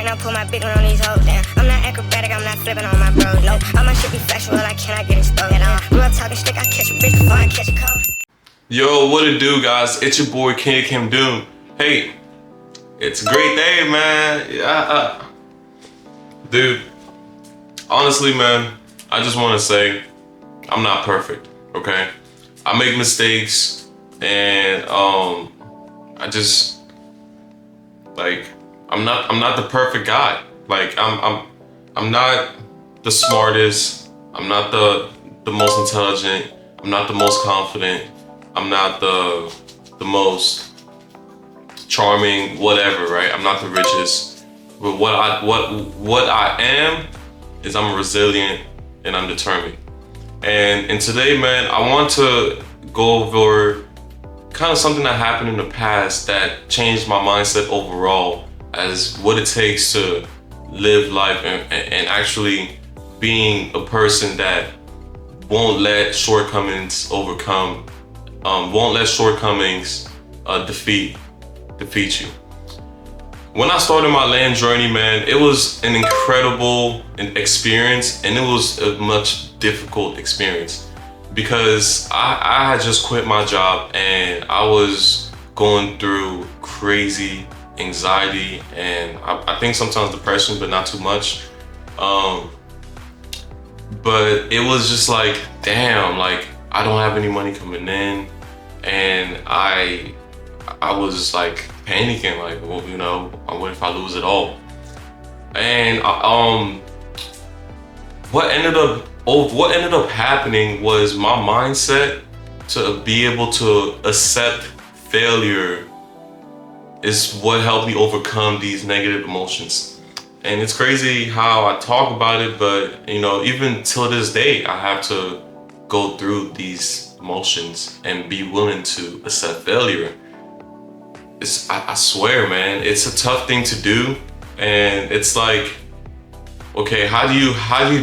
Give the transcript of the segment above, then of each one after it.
and I put my big one on these hoes, damn. I'm not acrobatic, I'm not flipping on my bros, no. All my shit be factual, I cannot get exposed, and I grew up talking shit, I catch a bitch before I catch a cold. Yo, what it do, guys? It's your boy, King Kim Doom. Hey, it's a great day, man. Yeah, dude, honestly, man, I just want to say I'm not perfect, okay? I make mistakes, and I just, like, I'm not the perfect guy. Like, I'm not the smartest. I'm not the most intelligent. I'm not the most confident. I'm not the most charming, whatever, right? I'm not the richest. But what I am is I'm resilient and I'm determined. And today, man, I want to go over kind of something that happened in the past that changed my mindset overall as what it takes to live life and actually being a person that won't let shortcomings defeat you. When I started my land journey, man, it was an incredible experience, and it was a much difficult experience because I had just quit my job and I was going through crazy anxiety and I think sometimes depression, but not too much. But it was just like, damn, like I don't have any money coming in, and I was like panicking, like, well, you know, what if I lose it all? And what ended up happening was my mindset to be able to accept failure is what helped me overcome these negative emotions. And it's crazy how I talk about it, but you know, even till this day, I have to go through these emotions and be willing to accept failure. I swear, man, it's a tough thing to do. And it's like, okay, how do you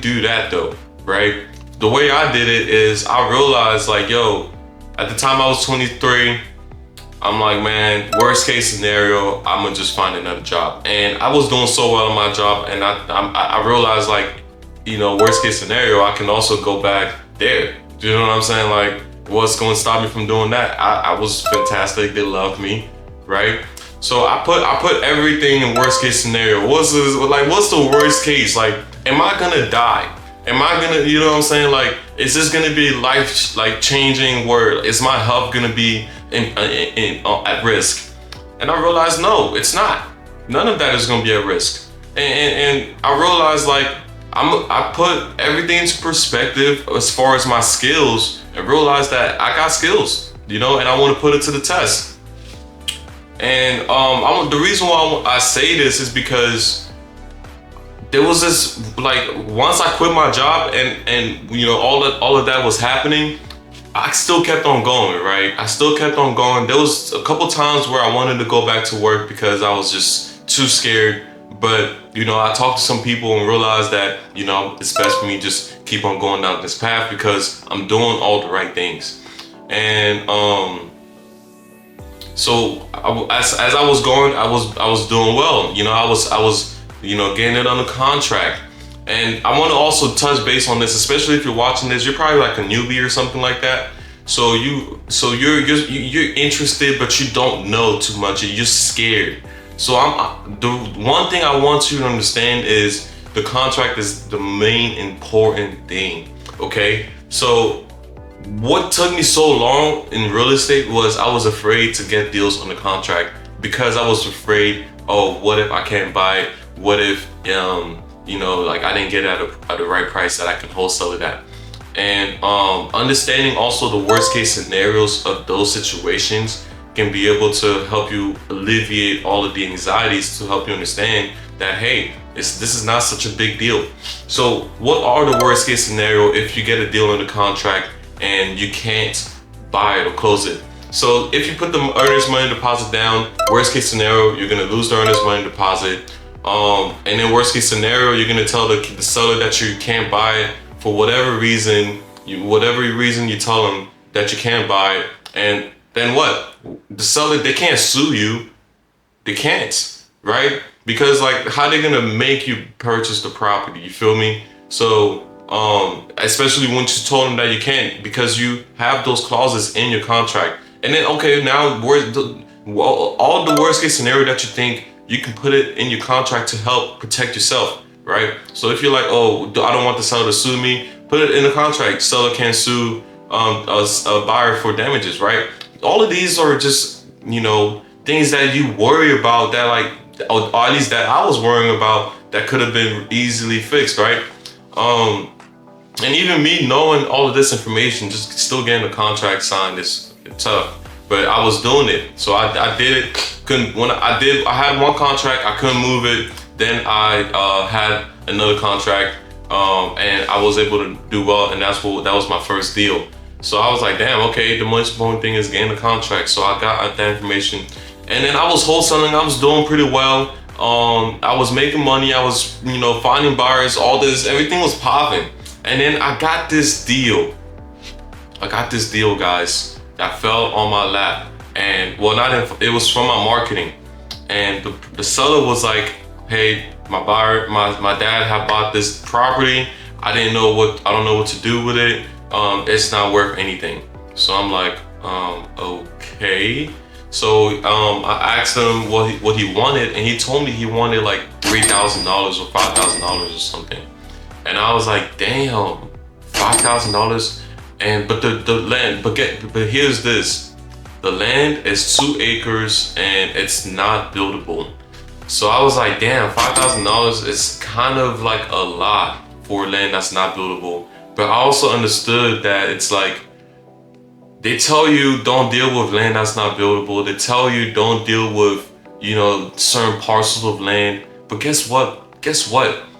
do that though, right? The way I did it is I realized, like, yo, at the time I was 23, I'm like, man, worst case scenario, I'm gonna just find another job. And I was doing so well in my job, and I realized, like, you know, worst case scenario, I can also go back there. Do you know what I'm saying? Like, what's gonna stop me from doing that? I was fantastic, they loved me, right? So I put everything in worst case scenario. What's the worst case? Like, am I gonna die? Am I gonna, you know what I'm saying? Like, is this gonna be life, like, changing word? Is my health gonna be at risk? And I realized, no, it's not. None of that is gonna be at risk. And I realized, like, I put everything into perspective as far as my skills, and realized that I got skills, you know, and I want to put it to the test. And the reason why I say this is because there was this, like, once I quit my job and you know, all of that was happening, I still kept on going, right? I still kept on going. There was a couple times where I wanted to go back to work because I was just too scared. But, you know, I talked to some people and realized that, you know, it's best for me just keep on going down this path because I'm doing all the right things. And so as I was going, I was doing well. You know, I was you know, getting it under contract. And I want to also touch base on this, especially if you're watching this, you're probably like a newbie or something like that. So you're interested, but you don't know too much. You're just scared. So the one thing I want you to understand is the contract is the main important thing. Okay. So what took me so long in real estate was I was afraid to get deals on the contract because I was afraid, oh, what if I can't buy it? What if, you know, like I didn't get it at the right price that I can wholesale it at? And understanding also the worst case scenarios of those situations can be able to help you alleviate all of the anxieties, to help you understand that, hey, this is not such a big deal. So what are the worst case scenario if you get a deal on the contract and you can't buy it or close it? So if you put the earnest money deposit down, worst case scenario, you're gonna lose the earnest money deposit. And then worst case scenario, you're gonna tell the seller that you can't buy it for whatever reason. You tell them that you can't buy it, and then what? The seller, they can't sue you. They can't, right? because like how they gonna make you purchase the property? You feel me? So especially when you told them that you can't because you have those clauses in your contract. And then okay, now all the worst case scenario that you think, you can put it in your contract to help protect yourself, right? So if you're like, oh, I don't want the seller to sue me, put it in the contract. Seller can't sue a buyer for damages, right? All of these are just, you know, things that you worry about that like, or at least that I was worrying about that could have been easily fixed, right? And even me knowing all of this information, just still getting the contract signed is tough. But I was doing it, so I did it. I had one contract, I couldn't move it. Then I had another contract, and I was able to do well, and that was my first deal. So I was like, damn, okay, the most important thing is getting the contract. So I got that information, and then I was wholesaling. I was doing pretty well. I was making money. I was, you know, finding buyers. All this, everything was popping. And then I got this deal. Guys, that fell on my lap. And well, it was from my marketing. And the seller was like, hey, my dad had bought this property. I don't know what to do with it. It's not worth anything. So I'm like, okay. So I asked him what he wanted, and he told me he wanted like $3,000 or $5,000 or something. And I was like, damn, $5,000. And but the land, but here's this. The land is 2 acres and it's not buildable. So I was like, damn, $5,000 is kind of like a lot for land that's not buildable. But I also understood that it's like, they tell you don't deal with land that's not buildable. They tell you don't deal with, you know, certain parcels of land. But guess what?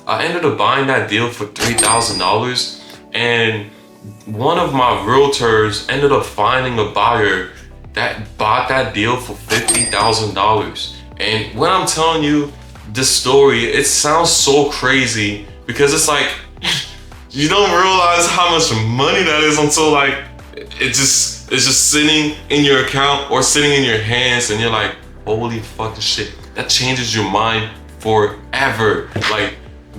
I ended up buying that deal for $3,000. And one of my realtors ended up finding a buyer that bought that deal for $50,000. And when I'm telling you this story, it sounds so crazy because it's like, you don't realize how much money that is until like, it's just sitting in your account or sitting in your hands, and you're like, holy fucking shit. That changes your mind forever. Like,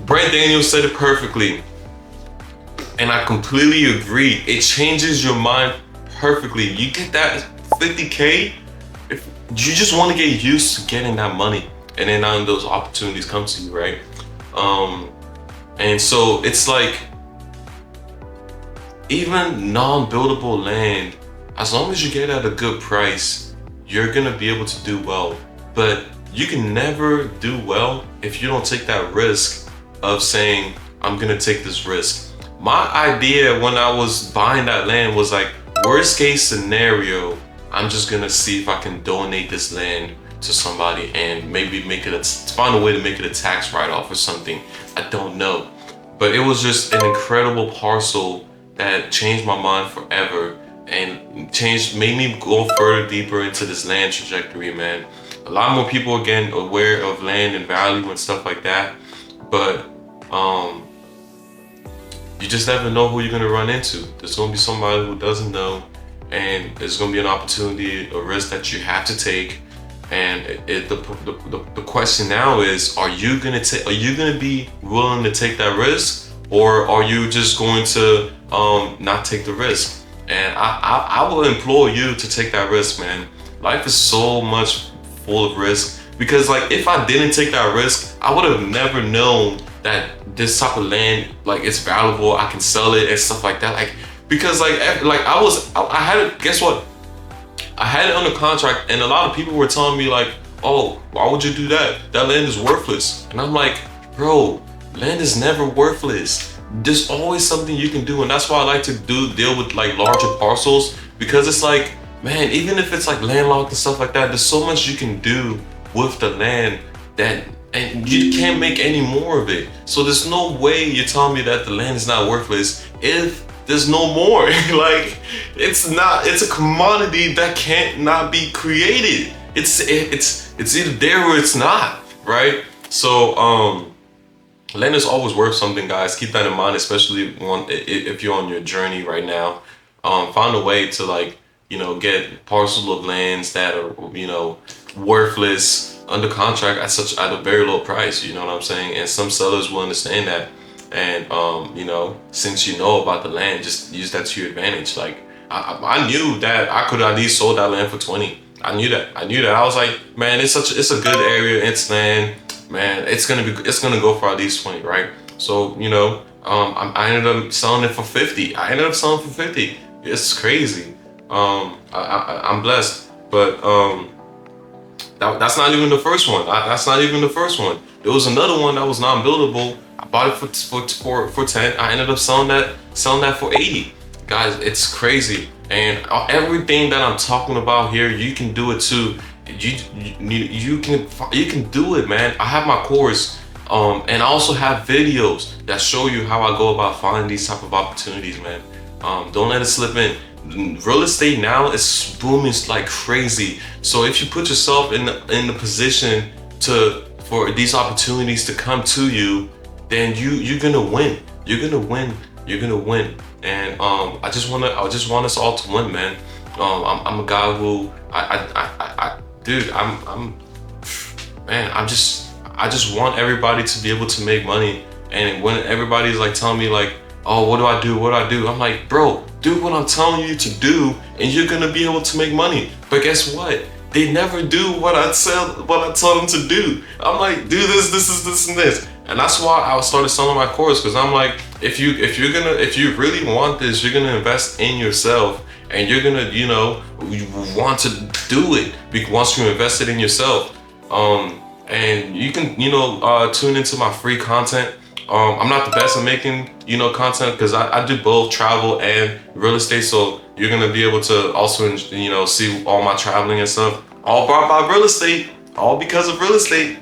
Brent Daniels said it perfectly. And I completely agree. It changes your mind perfectly. You get that 50K, if you just want to get used to getting that money, and then now those opportunities come to you, right? And so it's like, even non-buildable land, as long as you get at a good price, you're gonna be able to do well. But you can never do well if you don't take that risk of saying, I'm gonna take this risk. My idea when I was buying that land was like, worst case scenario, I'm just gonna see if I can donate this land to somebody and maybe find a way to make it a tax write-off or something. I don't know. But it was just an incredible parcel that changed my mind forever and made me go further deeper into this land trajectory, man. A lot more people are getting aware of land and value and stuff like that. But you just never know who you're gonna run into. There's gonna be somebody who doesn't know, and there's gonna be an opportunity, a risk that you have to take. And the question now is, are you gonna be willing to take that risk? Or are you just going to not take the risk? And I will implore you to take that risk, man. Life is so much full of risk. Because like, if I didn't take that risk, I would have never known that this type of land, like, it's valuable, I can sell it and stuff like that. Like, because I had it, guess what? I had it under contract, and a lot of people were telling me like, oh, why would you do that? That land is worthless. And I'm like, bro, land is never worthless. There's always something you can do, and that's why I like to deal with like larger parcels, because it's like, man, even if it's like landlocked and stuff like that, there's so much you can do with the land and you can't make any more of it. So there's no way you're telling me that the land is not worthless if there's no more. Like, it's a commodity that can't not be created. It's either there or it's not, right? So land is always worth something, guys. Keep that in mind, especially if you're on your journey right now. Find a way to, like, you know, get parcels of lands that are, you know, worthless. under contract at a very low price. You know what I'm saying? And some sellers will understand that. And you know, since you know about the land, just use that to your advantage. Like I knew that I could at least sold that land for 20. I knew that. I was like, man, it's a good area. It's land, man. It's gonna go for at least 20, right? So you know, I ended up selling it for 50. It's crazy. I'm blessed, but that's not even the first one. There was another one that was non-buildable. I bought it for 10. I ended up selling that for 80. Guys, it's crazy. And everything that I'm talking about here, you can do it too. You can do it, man. I have my course, and I also have videos that show you how I go about finding these type of opportunities, man. Don't let it slip in. Real estate now is booming like crazy. So if you put yourself in the position for these opportunities to come to you, then you're gonna win. You're gonna win. And I just want us all to win, man. I'm a guy who dude, I just want everybody to be able to make money. And when everybody's like telling me like, oh, what do I do? I'm like, bro, do what I'm telling you to do, and you're gonna be able to make money. But guess what? They never do what I tell them to do. I'm like, do this, and this. And that's why I started selling my course, because I'm like, if you really want this, you're gonna invest in yourself, and you're gonna, you know, you want to do it once you invested in yourself. And you can, you know, tune into my free content. I'm not the best at making, you know, content, because I do both travel and real estate. So you're gonna be able to also, you know, see all my traveling and stuff, all brought by real estate, all because of real estate.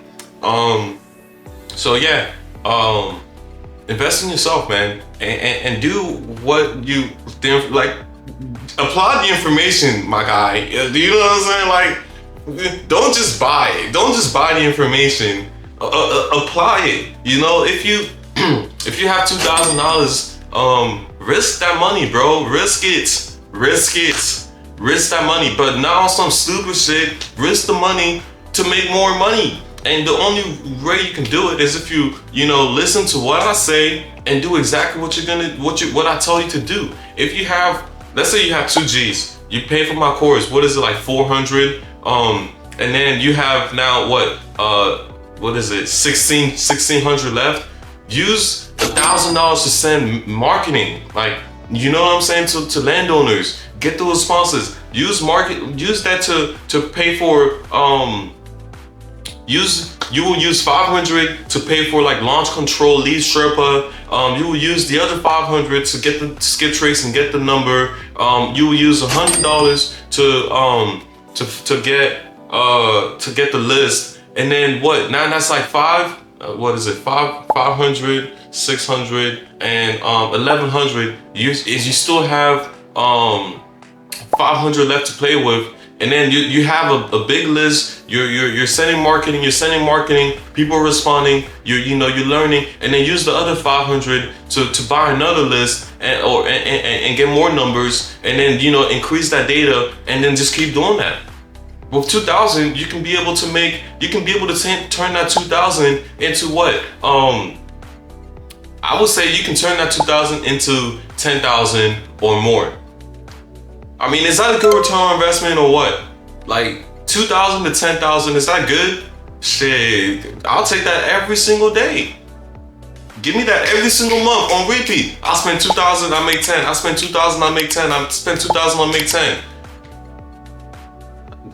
So yeah, invest in yourself, man, and do what you like. Apply the information, my guy. Do you know what I'm saying? Like, don't just buy it. Don't just buy the information. Apply it. You know, if you have $2,000, risk that money, bro. Risk that money. But not on some stupid shit. Risk the money to make more money. And the only way you can do it is if you know, listen to what I say and do exactly what I tell you to do. If you have, let's say you have 2 G's, you pay for my course. What is it, like 400? And then you have now what is it, 1600 left. Use $1,000 to send marketing, like, you know what I'm saying, to landowners. Get those sponsors. Use that to pay for you will use 500 to pay for like launch control, lead Sherpa. You will use the other 500 to get the skip trace and get the number. You will use $100 to get the list. And then what? Now that's like 500, 600, and 1100. You still have 500 left to play with. And then you have a big list. You're sending marketing. People are responding. You're learning. And then use the other 500 to buy another list and get more numbers. And then, you know, increase that data. And then just keep doing that. With 2,000, you can be able to turn that 2,000 into what? I would say you can turn that 2,000 into 10,000 or more. I mean, is that a good return on investment or what? Like 2,000 to 10,000, is that good? Shit, I'll take that every single day. Give me that every single month on repeat. I spend 2,000, I make 10. I spend 2,000, I make 10. I spend 2,000, I make 10.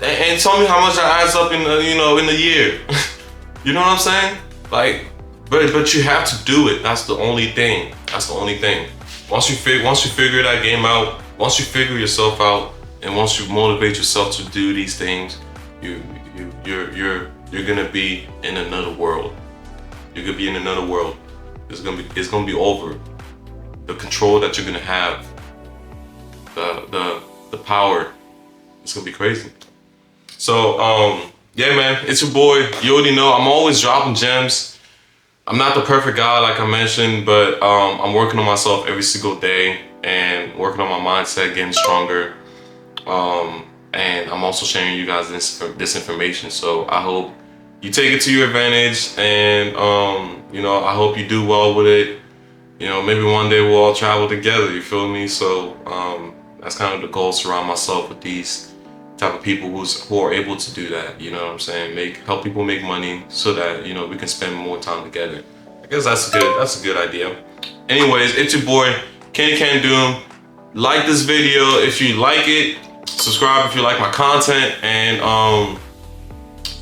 And tell me how much that adds up in a year. You know what I'm saying? Like, but you have to do it. That's the only thing. Once you figure that game out, once you figure yourself out, and once you motivate yourself to do these things, you're gonna be in another world. You're gonna be in another world. It's gonna be over. The control that you're gonna have, the power, it's gonna be crazy. So yeah, man, it's your boy. You already know I'm always dropping gems. I'm not the perfect guy, like I mentioned, but I'm working on myself every single day and working on my mindset, getting stronger. And I'm also sharing you guys this information. So I hope you take it to your advantage, and you know, I hope you do well with it. You know, maybe one day we'll all travel together, you feel me? So that's kind of the goal, surround myself with these type of people who are able to do that, you know what I'm saying? Help people make money so that, you know, we can spend more time together. I guess that's a good idea. Anyways, it's your boy, Kenny Can Doom. Like this video if you like it, subscribe if you like my content, and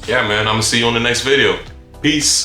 yeah man, I'm gonna see you on the next video. Peace.